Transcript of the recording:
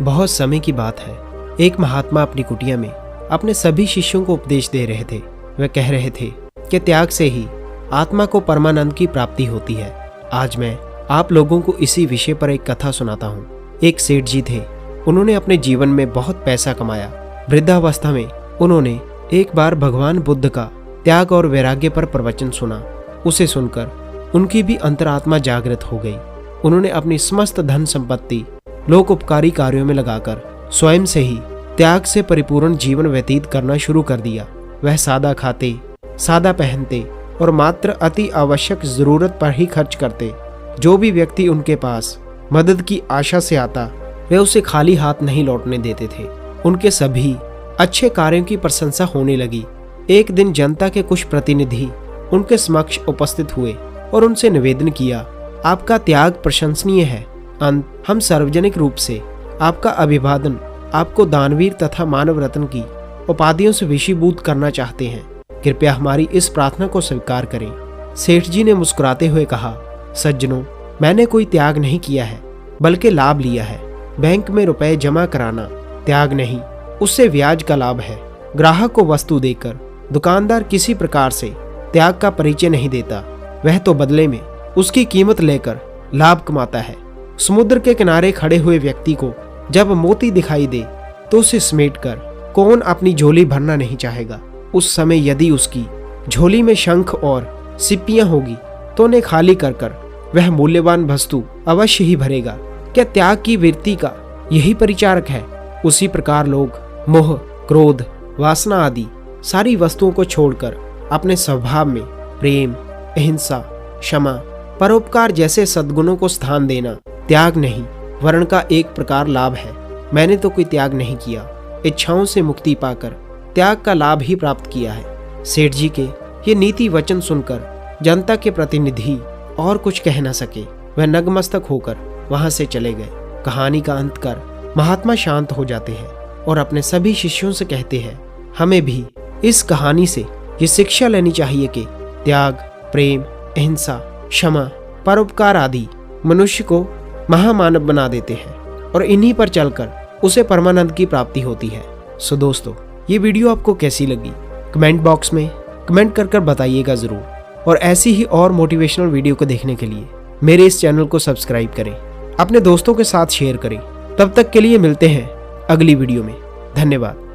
बहुत समय की बात है। एक महात्मा अपनी कुटिया में अपने सभी शिष्यों को उपदेश दे रहे थे। वे कह रहे थे कि त्याग से ही आत्मा को परमानंद की प्राप्ति होती है। आज मैं आप लोगों को इसी विषय पर एक कथा सुनाता हूँ। एक सेठ जी थे। उन्होंने अपने जीवन में बहुत पैसा कमाया। वृद्धावस्था में उन्होंने एक बार भगवान बुद्ध का त्याग और वैराग्य पर प्रवचन सुना। उसे सुनकर उनकी भी अंतरात्मा जागृत हो गई। उन्होंने अपनी समस्त धन संपत्ति लोकोपकारी कार्यों में लगाकर स्वयं से ही त्याग से परिपूर्ण जीवन व्यतीत करना शुरू कर दिया। वह सादा खाते, सादा पहनते और मात्र अति आवश्यक जरूरत पर ही खर्च करते। जो भी व्यक्ति उनके पास मदद की आशा से आता वे उसे खाली हाथ नहीं लौटने देते थे। उनके सभी अच्छे कार्यों की प्रशंसा होने लगी। एक दिन जनता के कुछ प्रतिनिधि उनके समक्ष उपस्थित हुए और उनसे निवेदन किया, आपका त्याग प्रशंसनीय है। हम सार्वजनिक रूप से आपका अभिवादन, आपको दानवीर तथा मानव रत्न की उपाधियों से विषीभूत करना चाहते हैं। कृपया हमारी इस प्रार्थना को स्वीकार करें। सेठ जी ने मुस्कुराते हुए कहा, सज्जनों, मैंने कोई त्याग नहीं किया है, बल्कि लाभ लिया है। बैंक में रुपए जमा कराना त्याग नहीं, उससे ब्याज का लाभ है। ग्राहक को वस्तु देकर दुकानदार किसी प्रकार से त्याग का परिचय नहीं देता। वह तो बदले में उसकी कीमत लेकर लाभ कमाता है। समुद्र के किनारे खड़े हुए व्यक्ति को जब मोती दिखाई दे तो उसे समेटकर कौन अपनी झोली भरना नहीं चाहेगा। उस समय यदि उसकी झोली में शंख और सिप्पियां होगी तो उन्हें खाली कर कर वह मूल्यवान वस्तु अवश्य ही भरेगा। क्या त्याग की वृत्ति का यही परिचारक है? उसी प्रकार लोग मोह, क्रोध, वासना आदि सारी वस्तुओं को छोड़कर अपने स्वभाव में प्रेम, अहिंसा, क्षमा, परोपकार जैसे सद्गुणों को स्थान देना त्याग नहीं वर्ण का एक प्रकार लाभ है। मैंने तो कोई त्याग नहीं किया, इच्छाओं से मुक्ति पाकर त्याग का लाभ ही प्राप्त किया है। सेठ जी के ये नीति वचन सुनकर जनता के प्रतिनिधि और कुछ कह न सके। वह नतमस्तक होकर वहां से चले गए। कहानी का अंत कर महात्मा शांत हो जाते हैं और अपने सभी शिष्यों से कहते हैं, हमें भी इस कहानी से ये शिक्षा लेनी चाहिए कि त्याग, प्रेम, अहिंसा, क्षमा, परोपकार आदि मनुष्य को महामानव बना देते हैं और इन्हीं पर चलकर उसे परमानंद की प्राप्ति होती है। सो दोस्तों, ये वीडियो आपको कैसी लगी कमेंट बॉक्स में कमेंट कर बताइएगा जरूर। और ऐसी ही और मोटिवेशनल वीडियो को देखने के लिए मेरे इस चैनल को सब्सक्राइब करें, अपने दोस्तों के साथ शेयर करें। तब तक के लिए मिलते हैं अगली वीडियो में। धन्यवाद।